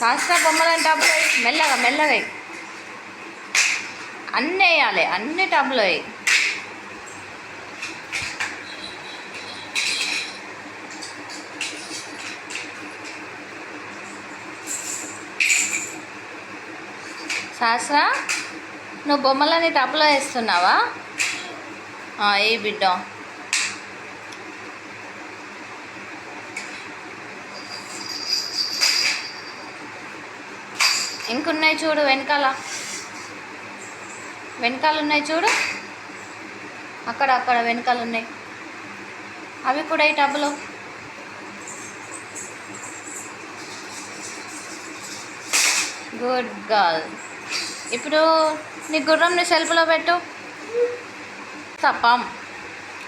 శాస్త్ర బొమ్మలని టబ్లో వేయి, మెల్లగా మెల్లగా వేయి. అన్నీ వేయాలి, అన్ని టబ్లో వేయి. శాస్త్ర, నువ్వు బొమ్మలని టబ్లో వేస్తున్నావా? ఏ బిడ్డ, ఇంకున్నాయి చూడు, వెనకాల వెనకాల ఉన్నాయి చూడు, అక్కడ అక్కడ వెనకాల ఉన్నాయి, అవి కూడా ఈ టబ్లో. Good girl. ఇప్పుడు నీ గుర్రంని సెల్ఫ్లో పెట్టు. తప్పం,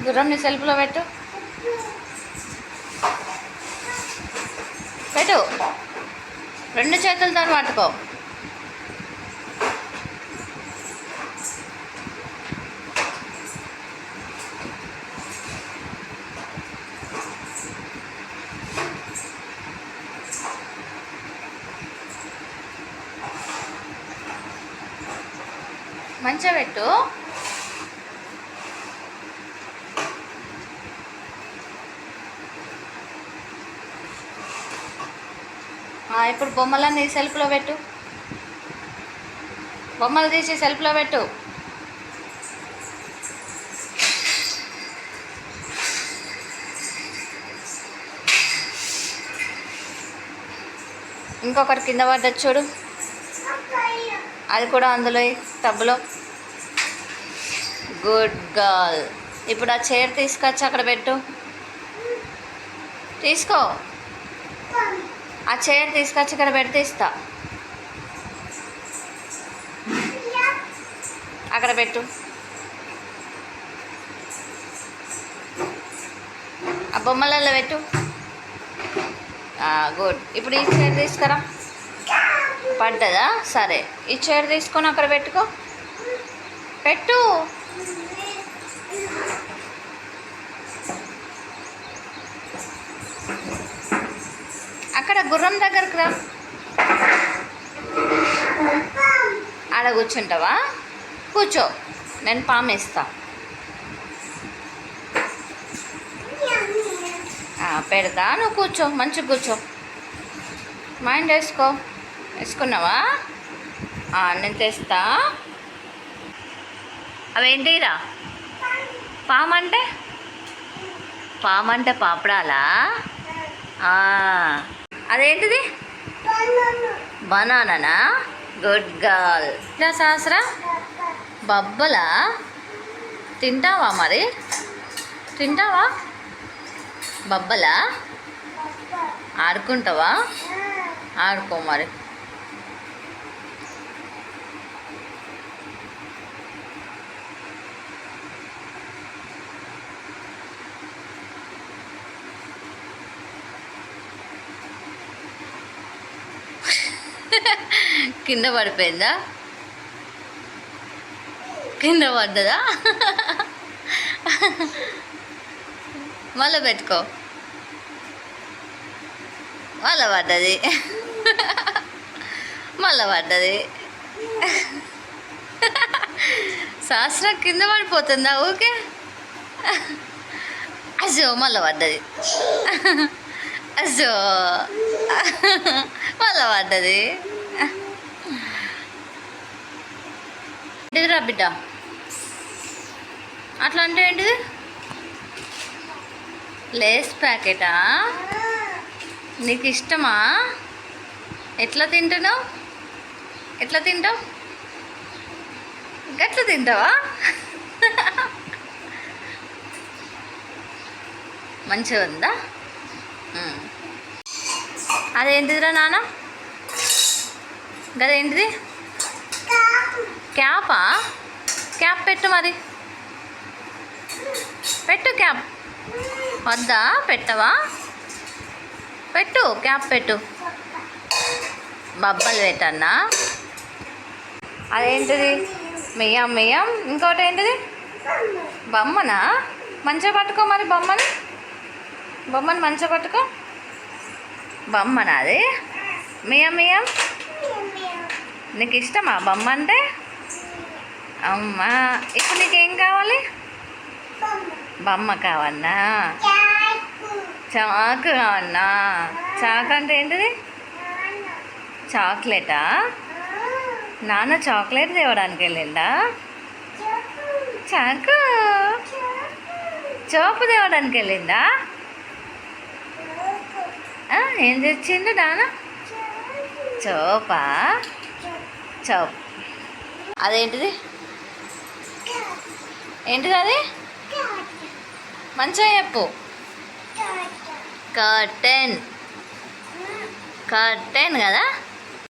గుర్రంని సెల్ఫ్లో పెట్టు. పెట్టు, 2 చేతులతో పట్టుకో. మంచిగా పెట్టు. ఇప్పుడు బొమ్మలన్నీ సెల్ఫ్లో పెట్టు. బొమ్మలు తీసి సెల్ఫ్లో పెట్టు. ఇంకొకటి కింద పడ్డది చూడు, అది కూడా అందులో టబ్లో. Good girl. ఇప్పుడు ఆ చైర్ తీసుకొచ్చి అక్కడ పెట్టు. తీసుకో, ఆ చైర్ తీసుకొచ్చి ఇక్కడ పెడితే ఇస్తా. అక్కడ పెట్టు. ఆ బొమ్మలలో పెట్టు. గుడ్. ఇప్పుడు ఈ చైర్ తీసుకురా. పడ్డదా? సరే, ఈ చైర్ తీసుకొని అక్కడ పెట్టుకో. పెట్టు. అక్కడ గుర్రం దగ్గరకు రా. ఆడ కూర్చుంటావా? కూర్చో, నేను పామేస్తా. పెడతా, నువ్వు కూర్చో, మంచిగా కూర్చో. మైండ్ వేసుకున్నావా? నేను తెస్తా. అవేంటిరా? పామంటే పాపడాలా? అదేంటిది? బనానా. Good girl. సహస్రా, బబ్బలా తింటావా? మరి తింటావా? బబ్బలా ఆడుకుంటావా? ఆడుకో మరి. కింద పడిపోయిందా? కింద పడ్డదా? మళ్ళీ పెట్టుకో. మళ్ళీ పడ్డది, మళ్ళీ పడ్డది. శాస్త్రం కింద పడిపోతుందా ఊకే? అజో, మళ్ళీ పడ్డది. అజో, మళ్ళీ పడ్డది. ఏంటిదిరా బిడ్డ? అట్లా అంటే ఏంటిది? లేస్ ప్యాకెటా? నీకు ఇష్టమా? ఎట్లా తింటున్నావు? ఎట్లా తింటావు? గట్లా తింటావా? మంచిగా ఉందా? అదేంటిదిరా నాన్న? గదేంటిది? క్యాపా? క్యాప్ పెట్టు మరి. పెట్టు క్యాప్. వద్దా? పెట్టవా? పెట్టు, క్యాప్ పెట్టు. బబ్బలు పెట్టన్నా? అదేంటిది? మెయ్యం మెయ్యం. ఇంకోటి ఏంటిది? బొమ్మనా? మంచిగా పట్టుకో మరి బొమ్మని. బొమ్మని మంచిగా పట్టుకో. బొమ్మనా అది? మియా మియా నీకు ఇష్టమా బొమ్మ అంటే? అమ్మా ఇప్పుడు నీకేం కావాలి? బొమ్మ కావన్నా? చాకు కావన్నా? చాకు అంటే ఏంటిది? చాక్లెటా? నాన్న చాక్లెట్ తేవడానికి వెళ్ళిండా? చాకు చోపు తేవడానికి వెళ్ళిందా? ఏం తెచ్చిండు నాన్న? చోపా? చోప్ అదేంటిది? ఏంటిది అది? మంచిగా చెప్పు. కర్టెన్. కర్టెన్ కదా?